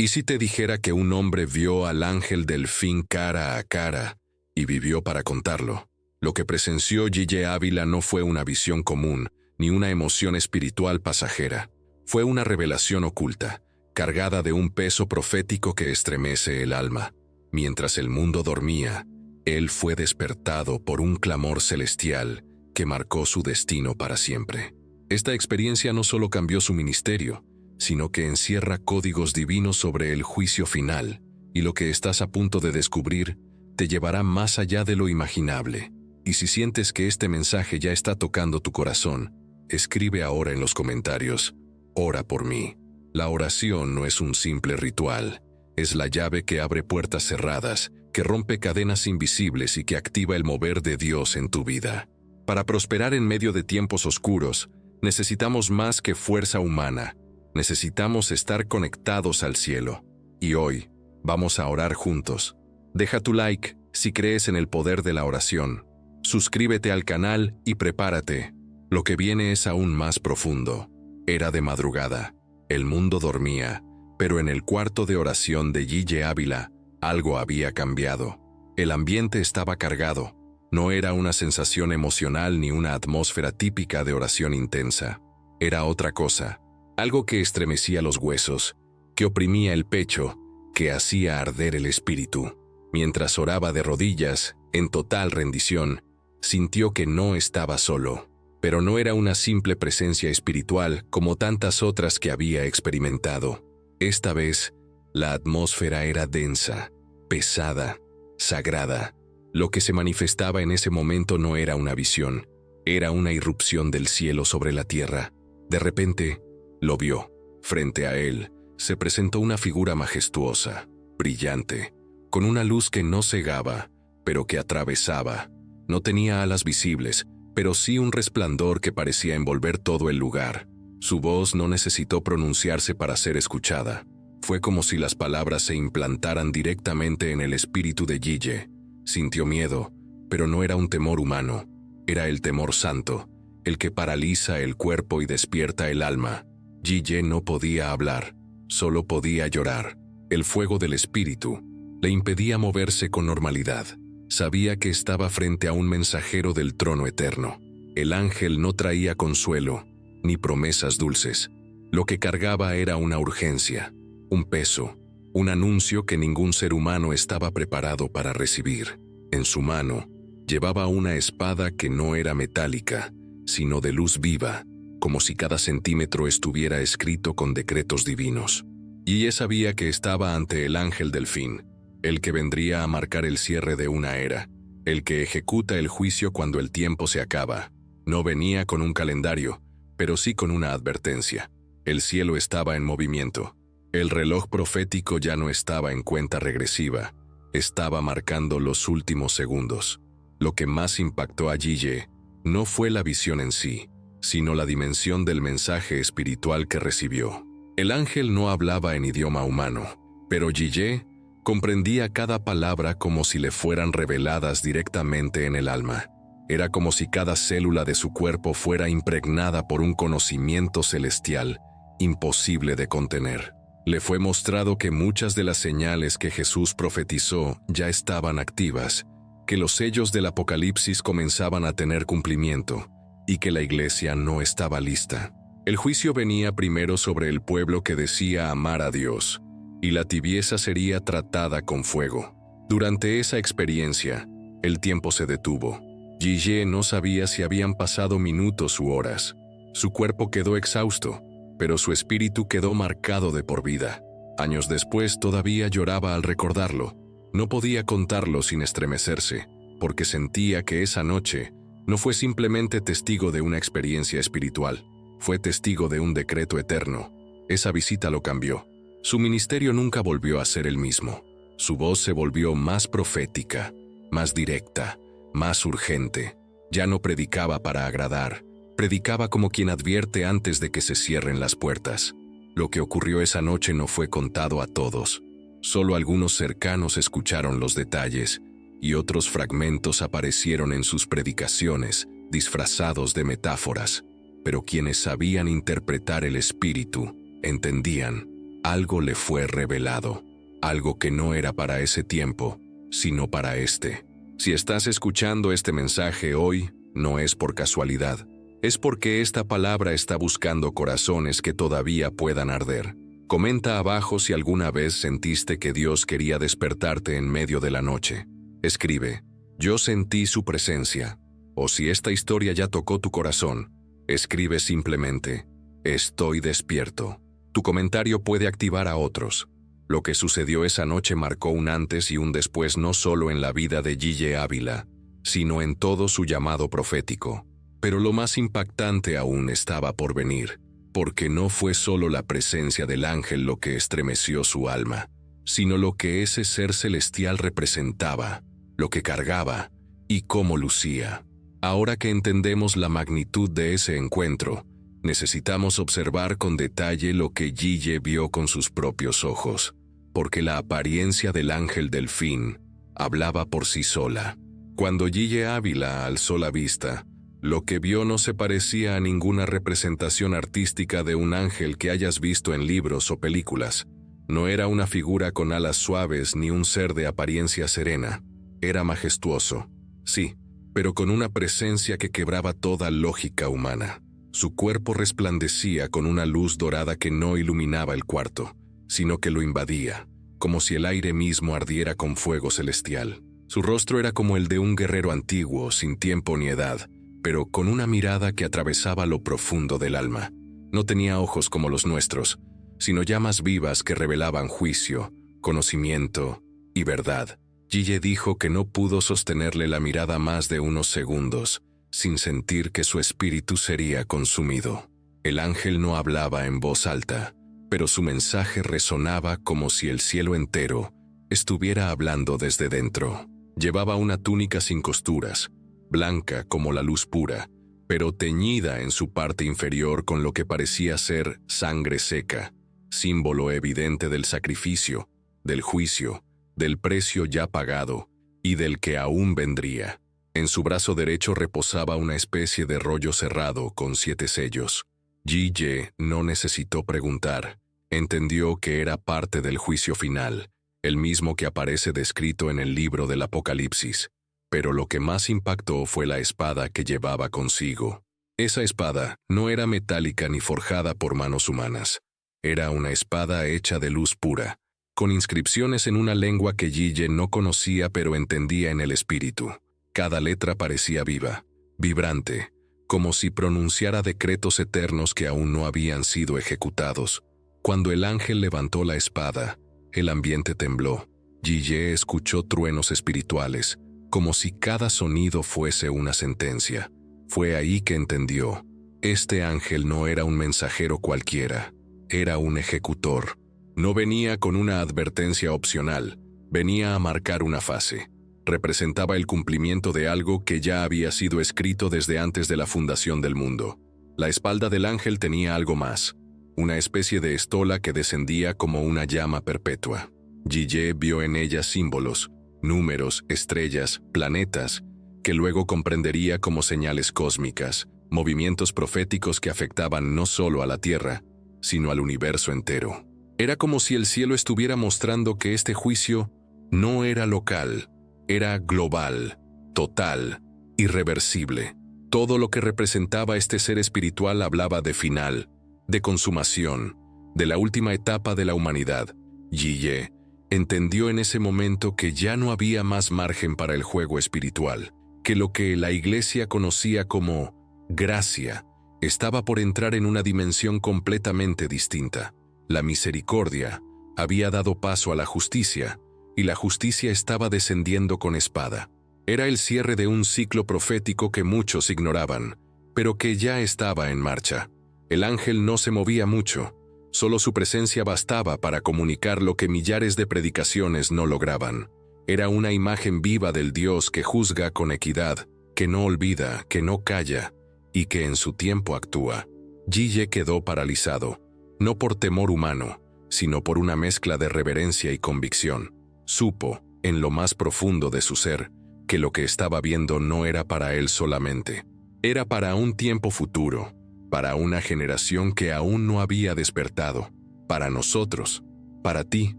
¿Y si te dijera que un hombre vio al ángel del fin cara a cara y vivió para contarlo? Lo que presenció G.J. Ávila no fue una visión común, ni una emoción espiritual pasajera. Fue una revelación oculta, cargada de un peso profético que estremece el alma. Mientras el mundo dormía, él fue despertado por un clamor celestial que marcó su destino para siempre. Esta experiencia no solo cambió su ministerio, sino que encierra códigos divinos sobre el juicio final, y lo que estás a punto de descubrir te llevará más allá de lo imaginable. Y si sientes que este mensaje ya está tocando tu corazón, escribe ahora en los comentarios: ora por mí. La oración no es un simple ritual, es la llave que abre puertas cerradas, que rompe cadenas invisibles y que activa el mover de Dios en tu vida. Para prosperar en medio de tiempos oscuros, necesitamos más que fuerza humana. Necesitamos estar conectados al cielo. Y hoy, vamos a orar juntos. Deja tu like si crees en el poder de la oración. Suscríbete al canal y prepárate. Lo que viene es aún más profundo. Era de madrugada. El mundo dormía, pero en el cuarto de oración de G.J. Ávila, algo había cambiado. El ambiente estaba cargado. No era una sensación emocional ni una atmósfera típica de oración intensa. Era otra cosa. Algo que estremecía los huesos, que oprimía el pecho, que hacía arder el espíritu. Mientras oraba de rodillas, en total rendición, sintió que no estaba solo. Pero no era una simple presencia espiritual como tantas otras que había experimentado. Esta vez, la atmósfera era densa, pesada, sagrada. Lo que se manifestaba en ese momento no era una visión, era una irrupción del cielo sobre la tierra. De repente, lo vio. Frente a él, se presentó una figura majestuosa, brillante, con una luz que no cegaba, pero que atravesaba. No tenía alas visibles, pero sí un resplandor que parecía envolver todo el lugar. Su voz no necesitó pronunciarse para ser escuchada. Fue como si las palabras se implantaran directamente en el espíritu de G.J. Sintió miedo, pero no era un temor humano. Era el temor santo, el que paraliza el cuerpo y despierta el alma. G.J. no podía hablar, solo podía llorar. El fuego del espíritu le impedía moverse con normalidad. Sabía que estaba frente a un mensajero del trono eterno. El ángel no traía consuelo, ni promesas dulces. Lo que cargaba era una urgencia, un peso, un anuncio que ningún ser humano estaba preparado para recibir. En su mano, llevaba una espada que no era metálica, sino de luz viva, como si cada centímetro estuviera escrito con decretos divinos. Y ella sabía que estaba ante el ángel del fin, el que vendría a marcar el cierre de una era, el que ejecuta el juicio cuando el tiempo se acaba. No venía con un calendario, pero sí con una advertencia. El cielo estaba en movimiento. El reloj profético ya no estaba en cuenta regresiva, estaba marcando los últimos segundos. Lo que más impactó a G.J. no fue la visión en sí, sino la dimensión del mensaje espiritual que recibió. El ángel no hablaba en idioma humano, pero G.J. comprendía cada palabra como si le fueran reveladas directamente en el alma. Era como si cada célula de su cuerpo fuera impregnada por un conocimiento celestial, imposible de contener. Le fue mostrado que muchas de las señales que Jesús profetizó ya estaban activas, que los sellos del Apocalipsis comenzaban a tener cumplimiento, y que la iglesia no estaba lista. El juicio venía primero sobre el pueblo que decía amar a Dios, y la tibieza sería tratada con fuego. Durante esa experiencia, el tiempo se detuvo. G.J. no sabía si habían pasado minutos u horas. Su cuerpo quedó exhausto, pero su espíritu quedó marcado de por vida. Años después todavía lloraba al recordarlo. No podía contarlo sin estremecerse, porque sentía que esa noche no fue simplemente testigo de una experiencia espiritual, fue testigo de un decreto eterno. Esa visita lo cambió. Su ministerio nunca volvió a ser el mismo. Su voz se volvió más profética, más directa, más urgente. Ya no predicaba para agradar, predicaba como quien advierte antes de que se cierren las puertas. Lo que ocurrió esa noche no fue contado a todos. Solo algunos cercanos escucharon los detalles, y otros fragmentos aparecieron en sus predicaciones, disfrazados de metáforas. Pero quienes sabían interpretar el espíritu, entendían. Algo le fue revelado, algo que no era para ese tiempo, sino para este. Si estás escuchando este mensaje hoy, no es por casualidad. Es porque esta palabra está buscando corazones que todavía puedan arder. Comenta abajo si alguna vez sentiste que Dios quería despertarte en medio de la noche. Escribe, yo sentí su presencia. O si esta historia ya tocó tu corazón, escribe simplemente, estoy despierto. Tu comentario puede activar a otros. Lo que sucedió esa noche marcó un antes y un después no solo en la vida de Yeye Ávila, sino en todo su llamado profético. Pero lo más impactante aún estaba por venir, porque no fue solo la presencia del ángel lo que estremeció su alma, sino lo que ese ser celestial representaba, lo que cargaba y cómo lucía. Ahora que entendemos la magnitud de ese encuentro, necesitamos observar con detalle lo que Yeye vio con sus propios ojos, porque la apariencia del ángel delfín hablaba por sí sola. Cuando Yeye Ávila alzó la vista, lo que vio no se parecía a ninguna representación artística de un ángel que hayas visto en libros o películas. No era una figura con alas suaves ni un ser de apariencia serena. Era majestuoso, sí, pero con una presencia que quebraba toda lógica humana. Su cuerpo resplandecía con una luz dorada que no iluminaba el cuarto, sino que lo invadía, como si el aire mismo ardiera con fuego celestial. Su rostro era como el de un guerrero antiguo, sin tiempo ni edad, pero con una mirada que atravesaba lo profundo del alma. No tenía ojos como los nuestros, sino llamas vivas que revelaban juicio, conocimiento y verdad. Yeye dijo que no pudo sostenerle la mirada más de unos segundos, sin sentir que su espíritu sería consumido. El ángel no hablaba en voz alta, pero su mensaje resonaba como si el cielo entero estuviera hablando desde dentro. Llevaba una túnica sin costuras, blanca como la luz pura, pero teñida en su parte inferior con lo que parecía ser sangre seca, símbolo evidente del sacrificio, del juicio, del precio ya pagado y del que aún vendría. En su brazo derecho reposaba una especie de rollo cerrado con 7 sellos. Yeye no necesitó preguntar, entendió que era parte del juicio final, el mismo que aparece descrito en el libro del Apocalipsis. Pero lo que más impactó fue la espada que llevaba consigo. Esa espada no era metálica ni forjada por manos humanas. Era una espada hecha de luz pura, con inscripciones en una lengua que Yeye no conocía pero entendía en el espíritu. Cada letra parecía viva, vibrante, como si pronunciara decretos eternos que aún no habían sido ejecutados. Cuando el ángel levantó la espada, el ambiente tembló. Yeye escuchó truenos espirituales, como si cada sonido fuese una sentencia. Fue ahí que entendió. Este ángel no era un mensajero cualquiera, era un ejecutor. No venía con una advertencia opcional, venía a marcar una fase. Representaba el cumplimiento de algo que ya había sido escrito desde antes de la fundación del mundo. La espalda del ángel tenía algo más, una especie de estola que descendía como una llama perpetua. Yeye vio en ella símbolos, números, estrellas, planetas, que luego comprendería como señales cósmicas, movimientos proféticos que afectaban no solo a la Tierra, sino al universo entero. Era como si el cielo estuviera mostrando que este juicio no era local, era global, total, irreversible. Todo lo que representaba este ser espiritual hablaba de final, de consumación, de la última etapa de la humanidad. Yeye entendió en ese momento que ya no había más margen para el juego espiritual, que lo que la Iglesia conocía como gracia estaba por entrar en una dimensión completamente distinta. La misericordia había dado paso a la justicia, y la justicia estaba descendiendo con espada. Era el cierre de un ciclo profético que muchos ignoraban, pero que ya estaba en marcha. El ángel no se movía mucho, solo su presencia bastaba para comunicar lo que millares de predicaciones no lograban. Era una imagen viva del Dios que juzga con equidad, que no olvida, que no calla, y que en su tiempo actúa. Yeye quedó paralizado, no por temor humano, sino por una mezcla de reverencia y convicción. Supo, en lo más profundo de su ser, que lo que estaba viendo no era para él solamente. Era para un tiempo futuro, para una generación que aún no había despertado, para nosotros, para ti.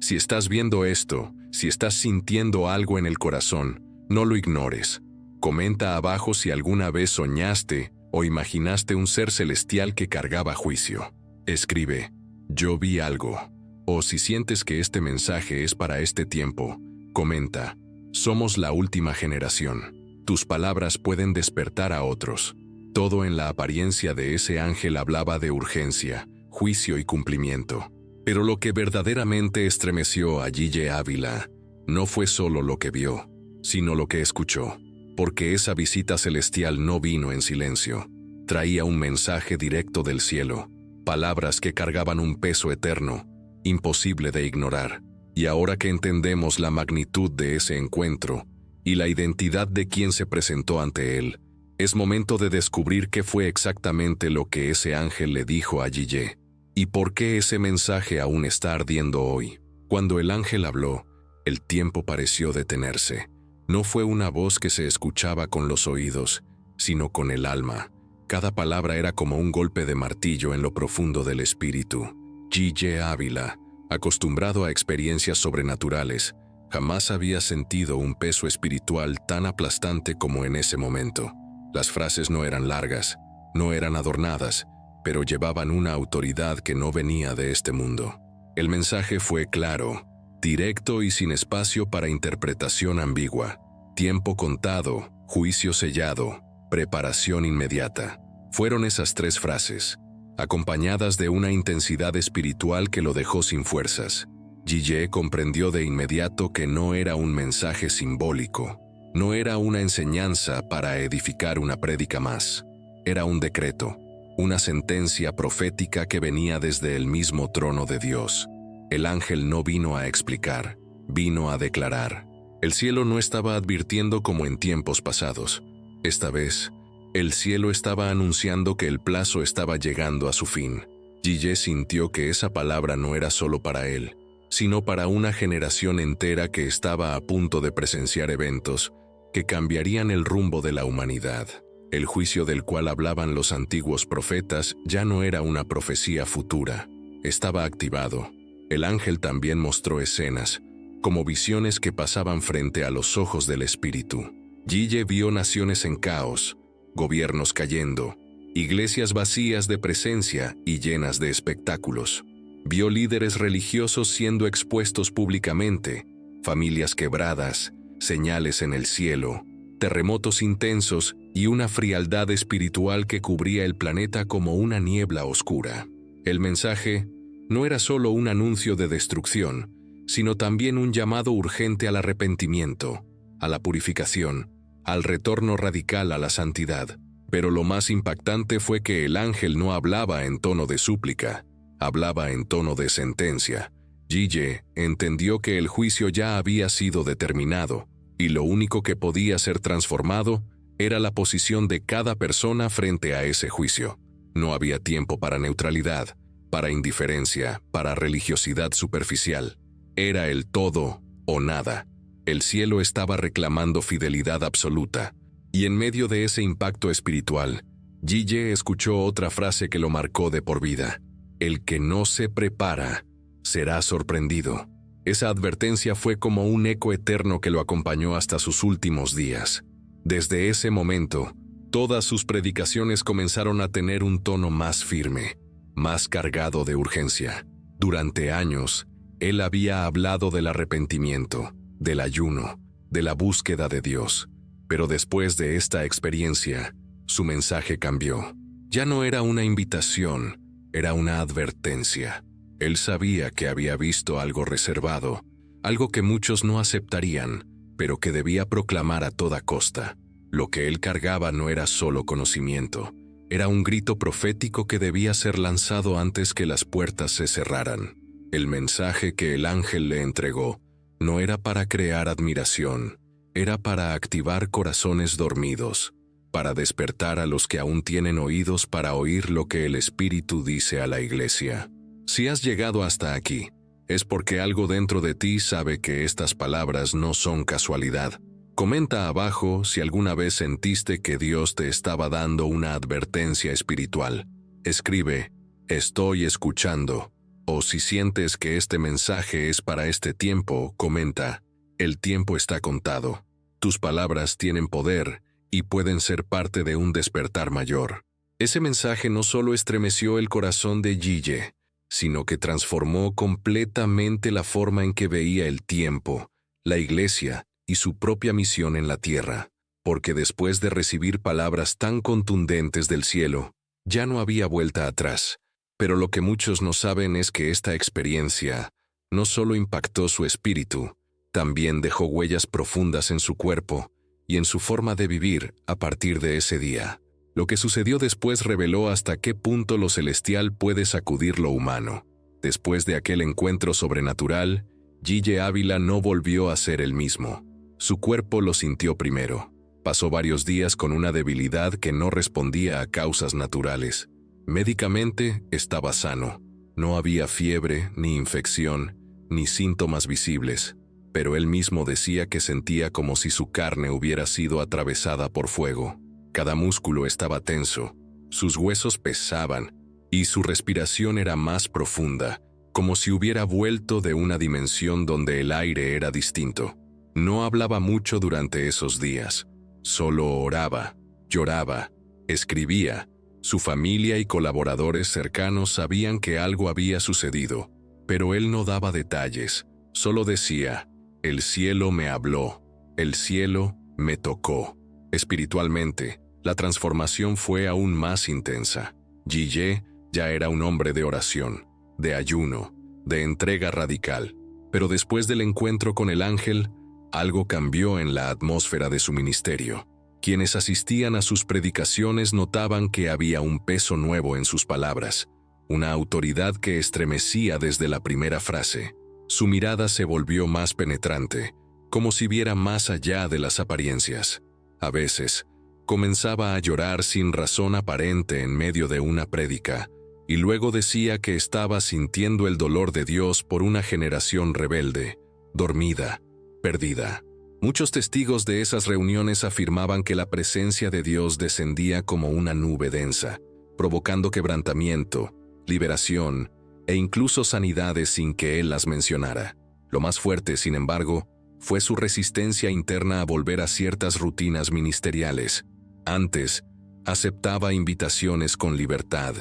Si estás viendo esto, si estás sintiendo algo en el corazón, no lo ignores. Comenta abajo si alguna vez soñaste o imaginaste un ser celestial que cargaba juicio. Escribe, yo vi algo. O si sientes que este mensaje es para este tiempo, comenta, somos la última generación. Tus palabras pueden despertar a otros. Todo en la apariencia de ese ángel hablaba de urgencia, juicio y cumplimiento. Pero lo que verdaderamente estremeció a Gille Ávila no fue solo lo que vio, sino lo que escuchó, porque esa visita celestial no vino en silencio. Traía un mensaje directo del cielo, palabras que cargaban un peso eterno, imposible de ignorar. Y ahora que entendemos la magnitud de ese encuentro y la identidad de quien se presentó ante él, es momento de descubrir qué fue exactamente lo que ese ángel le dijo a Gille, y por qué ese mensaje aún está ardiendo hoy. Cuando el ángel habló, el tiempo pareció detenerse. No fue una voz que se escuchaba con los oídos, sino con el alma. Cada palabra era como un golpe de martillo en lo profundo del espíritu. Gille Ávila, acostumbrado a experiencias sobrenaturales, jamás había sentido un peso espiritual tan aplastante como en ese momento. Las frases no eran largas, no eran adornadas, pero llevaban una autoridad que no venía de este mundo. El mensaje fue claro, directo y sin espacio para interpretación ambigua. Tiempo contado, juicio sellado, preparación inmediata. Fueron esas 3 frases, acompañadas de una intensidad espiritual que lo dejó sin fuerzas. Gille comprendió de inmediato que no era un mensaje simbólico, no era una enseñanza para edificar una prédica más. Era un decreto, una sentencia profética que venía desde el mismo trono de Dios. El ángel no vino a explicar, vino a declarar. El cielo no estaba advirtiendo como en tiempos pasados. Esta vez, el cielo estaba anunciando que el plazo estaba llegando a su fin. Gille sintió que esa palabra no era solo para él, sino para una generación entera que estaba a punto de presenciar eventos que cambiarían el rumbo de la humanidad. El juicio del cual hablaban los antiguos profetas ya no era una profecía futura, estaba activado. El ángel también mostró escenas, como visiones que pasaban frente a los ojos del espíritu. Gille vio naciones en caos, gobiernos cayendo, iglesias vacías de presencia y llenas de espectáculos. Vio líderes religiosos siendo expuestos públicamente, familias quebradas, señales en el cielo, terremotos intensos y una frialdad espiritual que cubría el planeta como una niebla oscura. El mensaje no era solo un anuncio de destrucción, sino también un llamado urgente al arrepentimiento, a la purificación, al retorno radical a la santidad. Pero lo más impactante fue que el ángel no hablaba en tono de súplica, hablaba en tono de sentencia. Gille entendió que el juicio ya había sido determinado, y lo único que podía ser transformado era la posición de cada persona frente a ese juicio. No había tiempo para neutralidad, para indiferencia, para religiosidad superficial. Era el todo o nada. El cielo estaba reclamando fidelidad absoluta, y en medio de ese impacto espiritual, Gille escuchó otra frase que lo marcó de por vida. El que no se prepara, será sorprendido. Esa advertencia fue como un eco eterno que lo acompañó hasta sus últimos días. Desde ese momento, todas sus predicaciones comenzaron a tener un tono más firme, más cargado de urgencia. Durante años, él había hablado del arrepentimiento, del ayuno, de la búsqueda de Dios. Pero después de esta experiencia, su mensaje cambió. Ya no era una invitación, era una advertencia. Él sabía que había visto algo reservado, algo que muchos no aceptarían, pero que debía proclamar a toda costa. Lo que él cargaba no era solo conocimiento, era un grito profético que debía ser lanzado antes que las puertas se cerraran. El mensaje que el ángel le entregó no era para crear admiración, era para activar corazones dormidos, para despertar a los que aún tienen oídos para oír lo que el Espíritu dice a la iglesia. Si has llegado hasta aquí, es porque algo dentro de ti sabe que estas palabras no son casualidad. Comenta abajo si alguna vez sentiste que Dios te estaba dando una advertencia espiritual. Escribe, estoy escuchando, O si sientes que este mensaje es para este tiempo, comenta: el tiempo está contado. Tus palabras tienen poder y pueden ser parte de un despertar mayor. Ese mensaje no solo estremeció el corazón de Yiyé, sino que transformó completamente la forma en que veía el tiempo, la iglesia y su propia misión en la tierra, porque después de recibir palabras tan contundentes del cielo, ya no había vuelta atrás. Pero lo que muchos no saben es que esta experiencia no solo impactó su espíritu, también dejó huellas profundas en su cuerpo y en su forma de vivir a partir de ese día. Lo que sucedió después reveló hasta qué punto lo celestial puede sacudir lo humano. Después de aquel encuentro sobrenatural, Yiyé Ávila no volvió a ser el mismo. Su cuerpo lo sintió primero. Pasó varios días con una debilidad que no respondía a causas naturales. Médicamente estaba sano. No había fiebre, ni infección, ni síntomas visibles, pero él mismo decía que sentía como si su carne hubiera sido atravesada por fuego. Cada músculo estaba tenso, sus huesos pesaban y su respiración era más profunda, como si hubiera vuelto de una dimensión donde el aire era distinto. No hablaba mucho durante esos días, solo oraba, lloraba, escribía. Su familia y colaboradores cercanos sabían que algo había sucedido, pero él no daba detalles, solo decía: el cielo me habló, el cielo me tocó. Espiritualmente, la transformación fue aún más intensa. Yiyé ya era un hombre de oración, de ayuno, de entrega radical. Pero después del encuentro con el ángel, algo cambió en la atmósfera de su ministerio. Quienes asistían a sus predicaciones notaban que había un peso nuevo en sus palabras, una autoridad que estremecía desde la primera frase. Su mirada se volvió más penetrante, como si viera más allá de las apariencias. A veces, comenzaba a llorar sin razón aparente en medio de una prédica, y luego decía que estaba sintiendo el dolor de Dios por una generación rebelde, dormida, perdida. Muchos testigos de esas reuniones afirmaban que la presencia de Dios descendía como una nube densa, provocando quebrantamiento, liberación e incluso sanidades sin que él las mencionara. Lo más fuerte, sin embargo, fue su resistencia interna a volver a ciertas rutinas ministeriales. Antes, aceptaba invitaciones con libertad,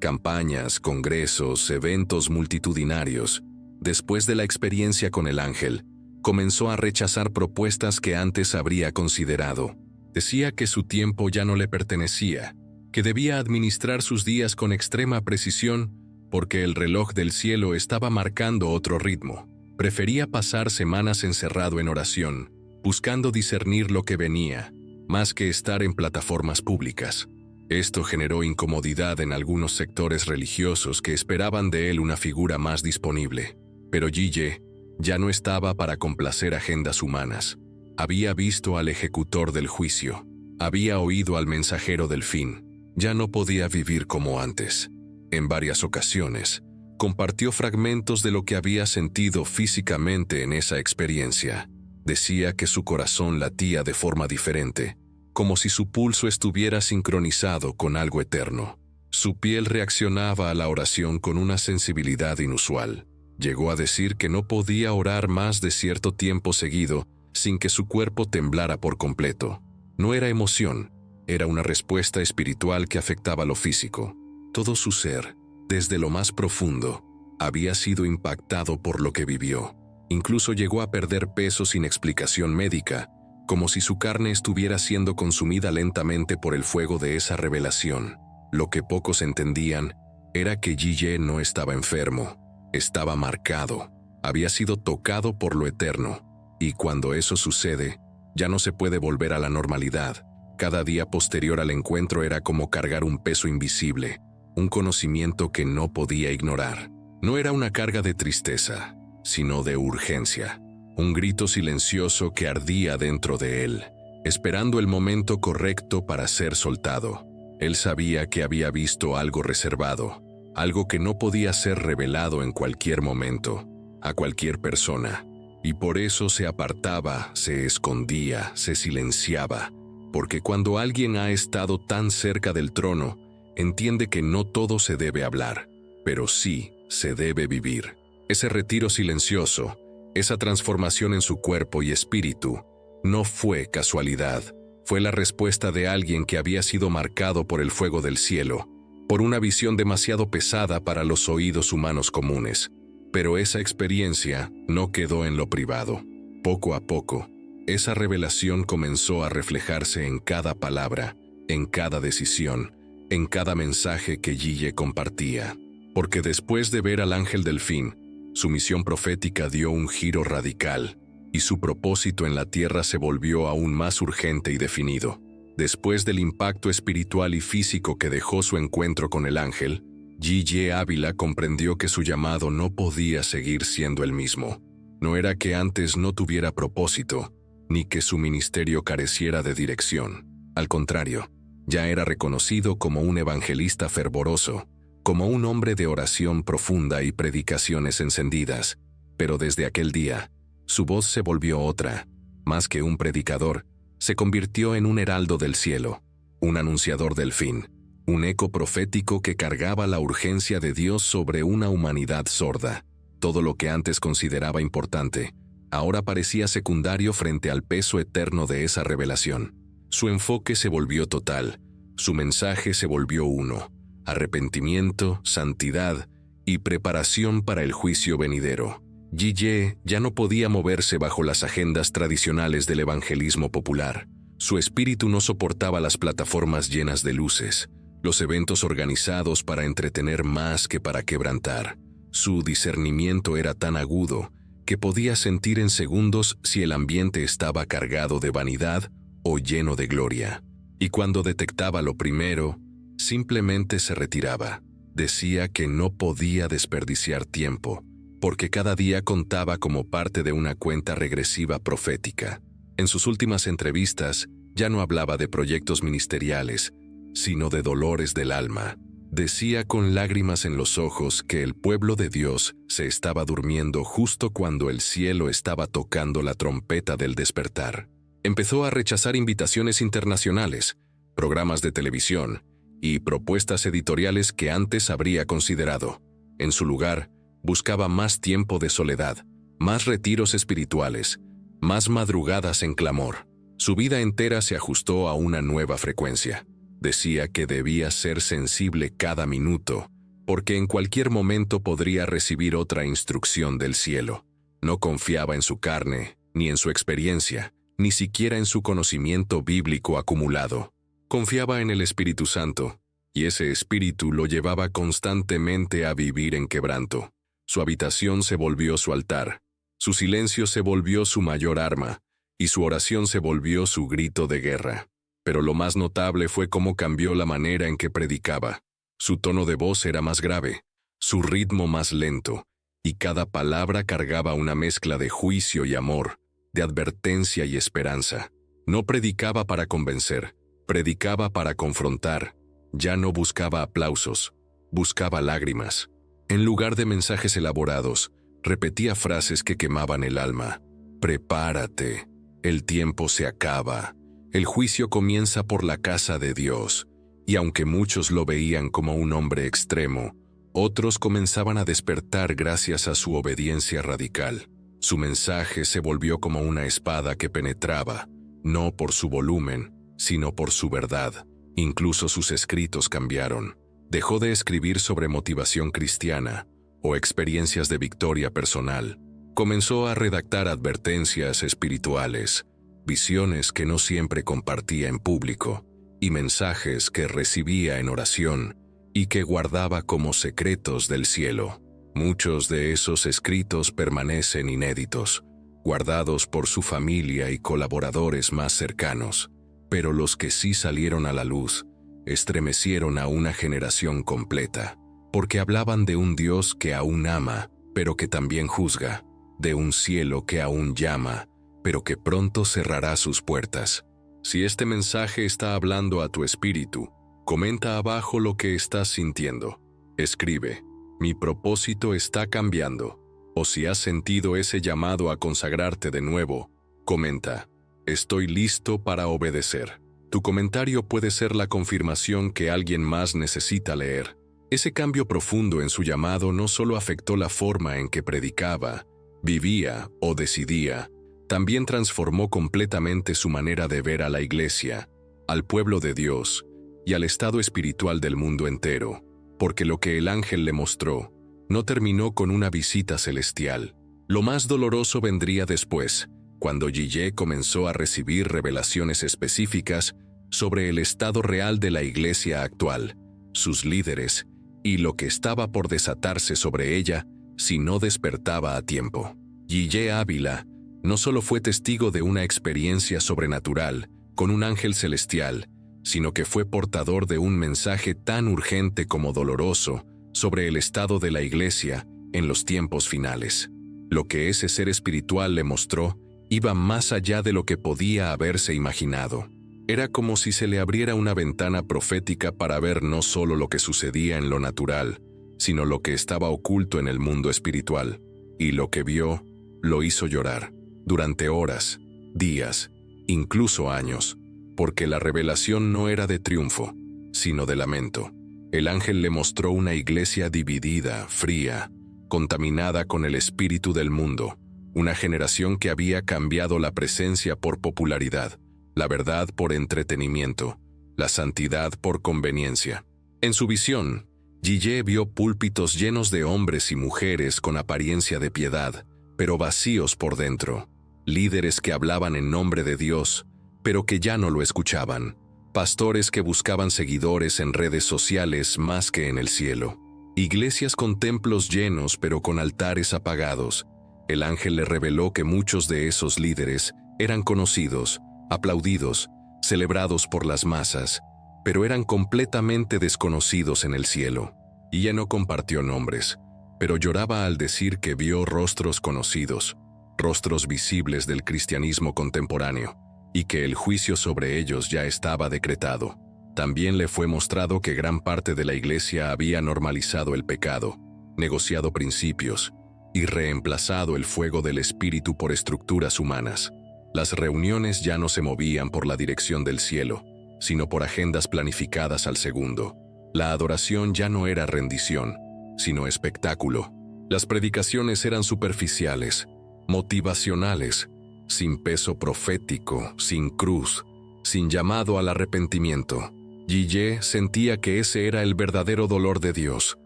campañas, congresos, eventos multitudinarios. Después de la experiencia con el ángel, comenzó a rechazar propuestas que antes habría considerado. Decía que su tiempo ya no le pertenecía, que debía administrar sus días con extrema precisión porque el reloj del cielo estaba marcando otro ritmo. Prefería pasar semanas encerrado en oración, buscando discernir lo que venía, más que estar en plataformas públicas. Esto generó incomodidad en algunos sectores religiosos que esperaban de él una figura más disponible. Pero Yiyé ya no estaba para complacer agendas humanas. Había visto al ejecutor del juicio. Había oído al mensajero del fin. Ya no podía vivir como antes. En varias ocasiones, compartió fragmentos de lo que había sentido físicamente en esa experiencia. Decía que su corazón latía de forma diferente, como si su pulso estuviera sincronizado con algo eterno. Su piel reaccionaba a la oración con una sensibilidad inusual. Llegó a decir que no podía orar más de cierto tiempo seguido sin que su cuerpo temblara por completo. No era emoción, era una respuesta espiritual que afectaba lo físico. Todo su ser, desde lo más profundo, había sido impactado por lo que vivió. Incluso llegó a perder peso sin explicación médica, como si su carne estuviera siendo consumida lentamente por el fuego de esa revelación. Lo que pocos entendían era que Yiyé no estaba enfermo, estaba marcado, había sido tocado por lo eterno, y cuando eso sucede, ya no se puede volver a la normalidad. Cada día posterior al encuentro era como cargar un peso invisible, un conocimiento que no podía ignorar. No era una carga de tristeza, sino de urgencia, un grito silencioso que ardía dentro de él, esperando el momento correcto para ser soltado. Él sabía que había visto algo reservado, algo que no podía ser revelado en cualquier momento, a cualquier persona, y por eso se apartaba, se escondía, se silenciaba, porque cuando alguien ha estado tan cerca del trono, entiende que no todo se debe hablar, pero sí se debe vivir. Ese retiro silencioso, esa transformación en su cuerpo y espíritu, no fue casualidad. Fue la respuesta de alguien que había sido marcado por el fuego del cielo, por una visión demasiado pesada para los oídos humanos comunes. Pero esa experiencia no quedó en lo privado. Poco a poco, esa revelación comenzó a reflejarse en cada palabra, en cada decisión, en cada mensaje que Gille compartía. Porque después de ver al ángel delfín, su misión profética dio un giro radical, y su propósito en la tierra se volvió aún más urgente y definido. Después del impacto espiritual y físico que dejó su encuentro con el ángel, Gille Ávila comprendió que su llamado no podía seguir siendo el mismo. No era que antes no tuviera propósito, ni que su ministerio careciera de dirección. Al contrario, ya era reconocido como un evangelista fervoroso, como un hombre de oración profunda y predicaciones encendidas. Pero desde aquel día, su voz se volvió otra. Más que un predicador, se convirtió en un heraldo del cielo, un anunciador del fin, un eco profético que cargaba la urgencia de Dios sobre una humanidad sorda. Todo lo que antes consideraba importante, ahora parecía secundario frente al peso eterno de esa revelación. Su enfoque se volvió total, su mensaje se volvió uno: arrepentimiento, santidad y preparación para el juicio venidero. Gille ya no podía moverse bajo las agendas tradicionales del evangelismo popular. Su espíritu no soportaba las plataformas llenas de luces, los eventos organizados para entretener más que para quebrantar. Su discernimiento era tan agudo que podía sentir en segundos si el ambiente estaba cargado de vanidad o lleno de gloria. Y cuando detectaba lo primero, simplemente se retiraba. Decía que no podía desperdiciar tiempo, porque cada día contaba como parte de una cuenta regresiva profética. En sus últimas entrevistas, ya no hablaba de proyectos ministeriales, sino de dolores del alma. Decía con lágrimas en los ojos que el pueblo de Dios se estaba durmiendo justo cuando el cielo estaba tocando la trompeta del despertar. Empezó a rechazar invitaciones internacionales, programas de televisión y propuestas editoriales que antes habría considerado. En su lugar, buscaba más tiempo de soledad, más retiros espirituales, más madrugadas en clamor. Su vida entera se ajustó a una nueva frecuencia. Decía que debía ser sensible cada minuto, porque en cualquier momento podría recibir otra instrucción del cielo. No confiaba en su carne, ni en su experiencia, ni siquiera en su conocimiento bíblico acumulado. Confiaba en el Espíritu Santo, y ese Espíritu lo llevaba constantemente a vivir en quebranto. Su habitación se volvió su altar, su silencio se volvió su mayor arma, y su oración se volvió su grito de guerra. Pero lo más notable fue cómo cambió la manera en que predicaba. Su tono de voz era más grave, su ritmo más lento, y cada palabra cargaba una mezcla de juicio y amor, de advertencia y esperanza. No predicaba para convencer, predicaba para confrontar. Ya no buscaba aplausos, buscaba lágrimas. En lugar de mensajes elaborados, repetía frases que quemaban el alma. Prepárate, el tiempo se acaba, el juicio comienza por la casa de Dios. Y aunque muchos lo veían como un hombre extremo, otros comenzaban a despertar gracias a su obediencia radical. Su mensaje se volvió como una espada que penetraba, no por su volumen, sino por su verdad. Incluso sus escritos cambiaron. Dejó de escribir sobre motivación cristiana o experiencias de victoria personal. Comenzó a redactar advertencias espirituales, visiones que no siempre compartía en público, y mensajes que recibía en oración y que guardaba como secretos del cielo. Muchos de esos escritos permanecen inéditos, guardados por su familia y colaboradores más cercanos, pero los que sí salieron a la luz estremecieron a una generación completa, porque hablaban de un Dios que aún ama, pero que también juzga, de un cielo que aún llama, pero que pronto cerrará sus puertas. Si este mensaje está hablando a tu espíritu, comenta abajo lo que estás sintiendo. Escribe: mi propósito está cambiando. O si has sentido ese llamado a consagrarte de nuevo, comenta: estoy listo para obedecer. Tu comentario puede ser la confirmación que alguien más necesita leer. Ese cambio profundo en su llamado no solo afectó la forma en que predicaba, vivía o decidía, también transformó completamente su manera de ver a la Iglesia, al pueblo de Dios y al estado espiritual del mundo entero, porque lo que el ángel le mostró no terminó con una visita celestial. Lo más doloroso vendría después, cuando Gille comenzó a recibir revelaciones específicas sobre el estado real de la Iglesia actual, sus líderes, y lo que estaba por desatarse sobre ella si no despertaba a tiempo. Gille Ávila no solo fue testigo de una experiencia sobrenatural con un ángel celestial, sino que fue portador de un mensaje tan urgente como doloroso sobre el estado de la Iglesia en los tiempos finales. Lo que ese ser espiritual le mostró iba más allá de lo que podía haberse imaginado. Era como si se le abriera una ventana profética para ver no solo lo que sucedía en lo natural, sino lo que estaba oculto en el mundo espiritual. Y lo que vio lo hizo llorar, durante horas, días, incluso años, porque la revelación no era de triunfo, sino de lamento. El ángel le mostró una iglesia dividida, fría, contaminada con el espíritu del mundo, una generación que había cambiado la presencia por popularidad, la verdad por entretenimiento, la santidad por conveniencia. En su visión, Gille vio púlpitos llenos de hombres y mujeres con apariencia de piedad, pero vacíos por dentro, líderes que hablaban en nombre de Dios, pero que ya no lo escuchaban, pastores que buscaban seguidores en redes sociales más que en el cielo, iglesias con templos llenos pero con altares apagados. El ángel le reveló que muchos de esos líderes eran conocidos, aplaudidos, celebrados por las masas, pero eran completamente desconocidos en el cielo. Y ella no compartió nombres, pero lloraba al decir que vio rostros conocidos, rostros visibles del cristianismo contemporáneo, y que el juicio sobre ellos ya estaba decretado. También le fue mostrado que gran parte de la Iglesia había normalizado el pecado, negociado principios y reemplazado el fuego del Espíritu por estructuras humanas. Las reuniones ya no se movían por la dirección del cielo, sino por agendas planificadas al segundo. La adoración ya no era rendición, sino espectáculo. Las predicaciones eran superficiales, motivacionales, sin peso profético, sin cruz, sin llamado al arrepentimiento. Gille sentía que ese era el verdadero dolor de Dios,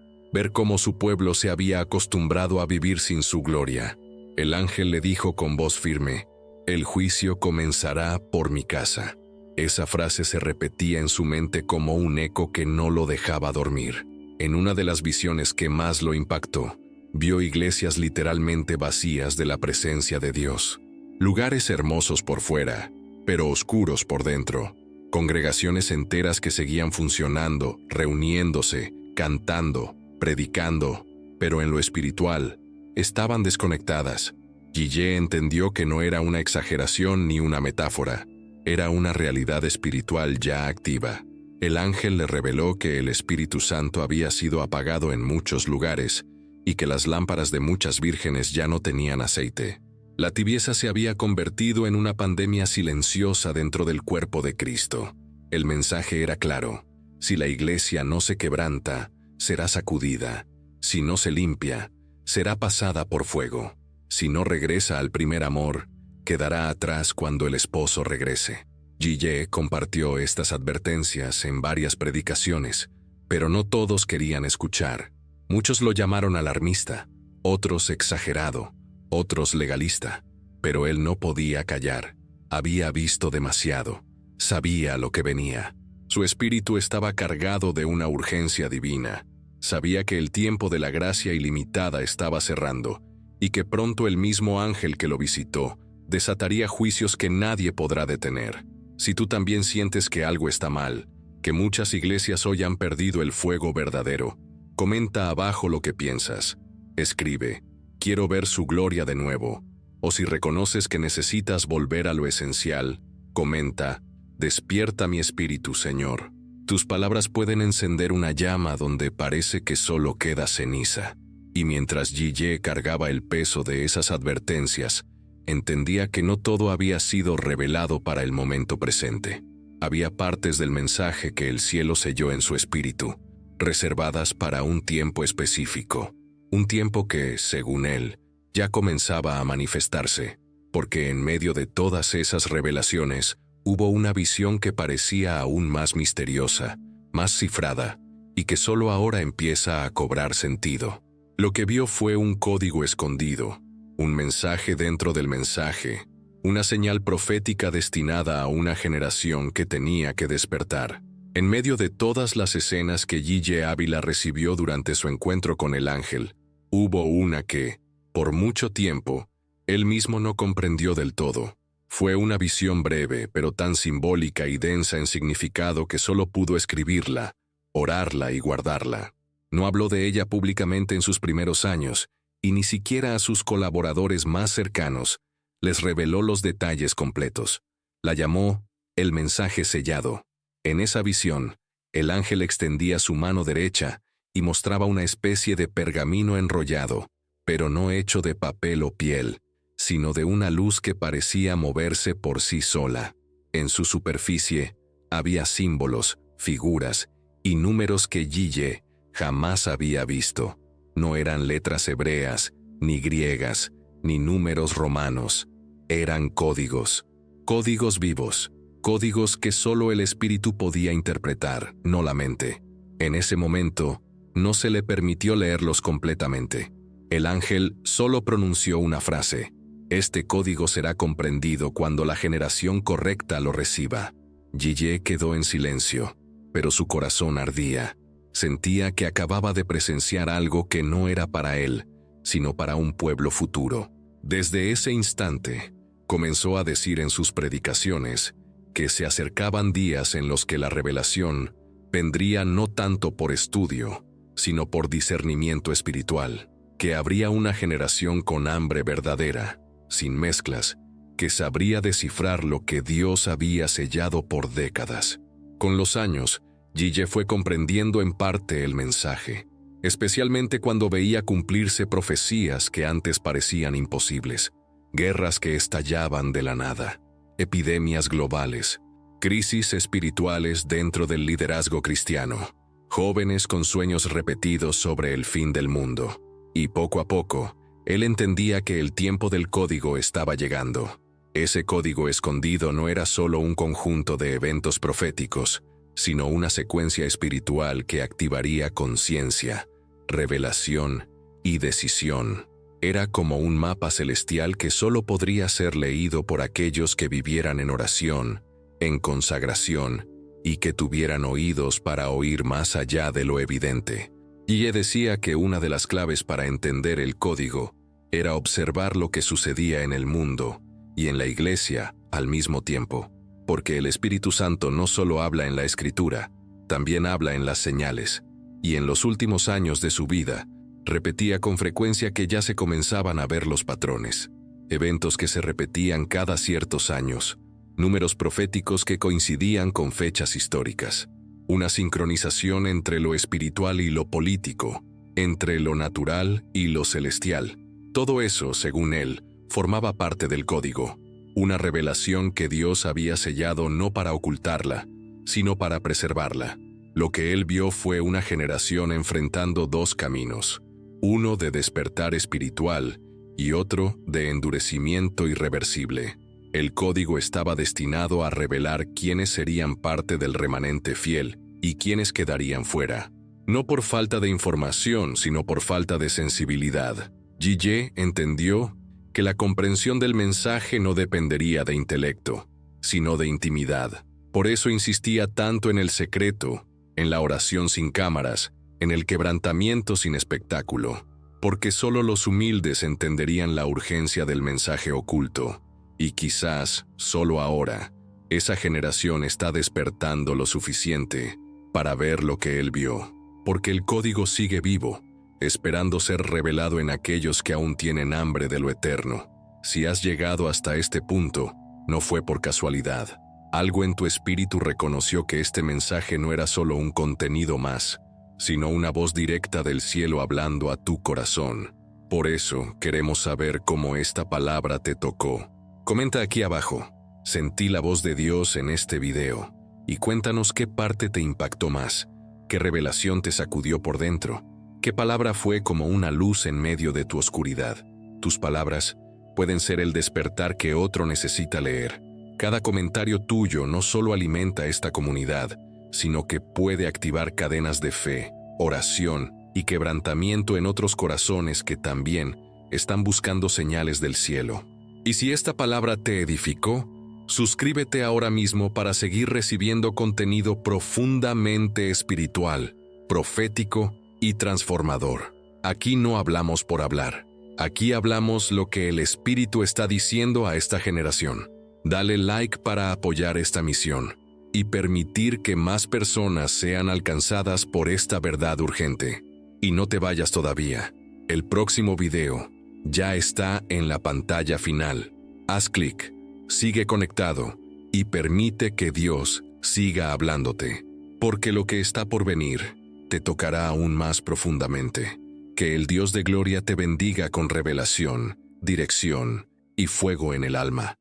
ver cómo su pueblo se había acostumbrado a vivir sin su gloria. El ángel le dijo con voz firme: «El juicio comenzará por mi casa». Esa frase se repetía en su mente como un eco que no lo dejaba dormir. En una de las visiones que más lo impactó, vio iglesias literalmente vacías de la presencia de Dios. Lugares hermosos por fuera, pero oscuros por dentro. Congregaciones enteras que seguían funcionando, reuniéndose, cantando, predicando, pero en lo espiritual, estaban desconectadas. Gille entendió que no era una exageración ni una metáfora, era una realidad espiritual ya activa. El ángel le reveló que el Espíritu Santo había sido apagado en muchos lugares y que las lámparas de muchas vírgenes ya no tenían aceite. La tibieza se había convertido en una pandemia silenciosa dentro del cuerpo de Cristo. El mensaje era claro: si la iglesia no se quebranta, será sacudida. Si no se limpia, será pasada por fuego. Si no regresa al primer amor, quedará atrás cuando el esposo regrese. Gille compartió estas advertencias en varias predicaciones, pero no todos querían escuchar. Muchos lo llamaron alarmista, otros exagerado, otros legalista, pero él no podía callar. Había visto demasiado, sabía lo que venía. Su espíritu estaba cargado de una urgencia divina. Sabía que el tiempo de la gracia ilimitada estaba cerrando y que pronto el mismo ángel que lo visitó desataría juicios que nadie podrá detener. Si tú también sientes que algo está mal, que muchas iglesias hoy han perdido el fuego verdadero, comenta abajo lo que piensas. Escribe: «Quiero ver su gloria de nuevo». O si reconoces que necesitas volver a lo esencial, comenta: «Despierta mi espíritu, Señor». Tus palabras pueden encender una llama donde parece que solo queda ceniza. Y mientras Gille cargaba el peso de esas advertencias, entendía que no todo había sido revelado para el momento presente. Había partes del mensaje que el cielo selló en su espíritu, reservadas para un tiempo específico, un tiempo que, según él, ya comenzaba a manifestarse, porque en medio de todas esas revelaciones hubo una visión que parecía aún más misteriosa, más cifrada, y que solo ahora empieza a cobrar sentido. Lo que vio fue un código escondido, un mensaje dentro del mensaje, una señal profética destinada a una generación que tenía que despertar. En medio de todas las escenas que G.J. Ávila recibió durante su encuentro con el ángel, hubo una que, por mucho tiempo, él mismo no comprendió del todo. Fue una visión breve, pero tan simbólica y densa en significado que solo pudo escribirla, orarla y guardarla. No habló de ella públicamente en sus primeros años, y ni siquiera a sus colaboradores más cercanos les reveló los detalles completos. La llamó el mensaje sellado. En esa visión, el ángel extendía su mano derecha y mostraba una especie de pergamino enrollado, pero no hecho de papel o piel, sino de una luz que parecía moverse por sí sola. En su superficie había símbolos, figuras y números que G.J. jamás había visto. No eran letras hebreas, ni griegas, ni números romanos. Eran códigos, códigos vivos, códigos que solo el espíritu podía interpretar, no la mente. En ese momento, no se le permitió leerlos completamente. El ángel solo pronunció una frase: este código será comprendido cuando la generación correcta lo reciba. G.J. quedó en silencio, pero su corazón ardía. Sentía que acababa de presenciar algo que no era para él, sino para un pueblo futuro. Desde ese instante, comenzó a decir en sus predicaciones que se acercaban días en los que la revelación vendría no tanto por estudio, sino por discernimiento espiritual, que habría una generación con hambre verdadera, sin mezclas, que sabría descifrar lo que Dios había sellado por décadas. Con los años, G.J. fue comprendiendo en parte el mensaje, especialmente cuando veía cumplirse profecías que antes parecían imposibles, guerras que estallaban de la nada, epidemias globales, crisis espirituales dentro del liderazgo cristiano, jóvenes con sueños repetidos sobre el fin del mundo. Y poco a poco, él entendía que el tiempo del código estaba llegando. Ese código escondido no era solo un conjunto de eventos proféticos, sino una secuencia espiritual que activaría conciencia, revelación y decisión. Era como un mapa celestial que solo podría ser leído por aquellos que vivieran en oración, en consagración, y que tuvieran oídos para oír más allá de lo evidente. Y decía que una de las claves para entender el código era observar lo que sucedía en el mundo y en la iglesia al mismo tiempo, porque el Espíritu Santo no solo habla en la Escritura, también habla en las señales, y en los últimos años de su vida, repetía con frecuencia que ya se comenzaban a ver los patrones, eventos que se repetían cada ciertos años, números proféticos que coincidían con fechas históricas, una sincronización entre lo espiritual y lo político, entre lo natural y lo celestial. Todo eso, según él, formaba parte del código, una revelación que Dios había sellado no para ocultarla, sino para preservarla. Lo que él vio fue una generación enfrentando dos caminos, uno de despertar espiritual y otro de endurecimiento irreversible. El código estaba destinado a revelar quiénes serían parte del remanente fiel y quiénes quedarían fuera, no por falta de información, sino por falta de sensibilidad. G.J. entendió que la comprensión del mensaje no dependería de intelecto, sino de intimidad. Por eso insistía tanto en el secreto, en la oración sin cámaras, en el quebrantamiento sin espectáculo, porque solo los humildes entenderían la urgencia del mensaje oculto. Y quizás, solo ahora, esa generación está despertando lo suficiente para ver lo que él vio, porque el código sigue vivo, esperando ser revelado en aquellos que aún tienen hambre de lo eterno. Si has llegado hasta este punto, no fue por casualidad. Algo en tu espíritu reconoció que este mensaje no era solo un contenido más, sino una voz directa del cielo hablando a tu corazón. Por eso queremos saber cómo esta palabra te tocó. Comenta aquí abajo, sentí la voz de Dios en este video, y cuéntanos qué parte te impactó más, ¿Qué revelación te sacudió por dentro? ¿Qué palabra fue como una luz en medio de tu oscuridad? Tus palabras pueden ser el despertar que otro necesita leer. Cada comentario tuyo no solo alimenta esta comunidad, sino que puede activar cadenas de fe, oración y quebrantamiento en otros corazones que también están buscando señales del cielo. Y si esta palabra te edificó, suscríbete ahora mismo para seguir recibiendo contenido profundamente espiritual, profético y transformador. Aquí no hablamos por hablar. Aquí hablamos lo que el Espíritu está diciendo a esta generación. Dale like para apoyar esta misión y permitir que más personas sean alcanzadas por esta verdad urgente. Y no te vayas todavía. El próximo video ya está en la pantalla final. Haz clic, sigue conectado y permite que Dios siga hablándote, porque lo que está por venir te tocará aún más profundamente. Que el Dios de gloria te bendiga con revelación, dirección y fuego en el alma.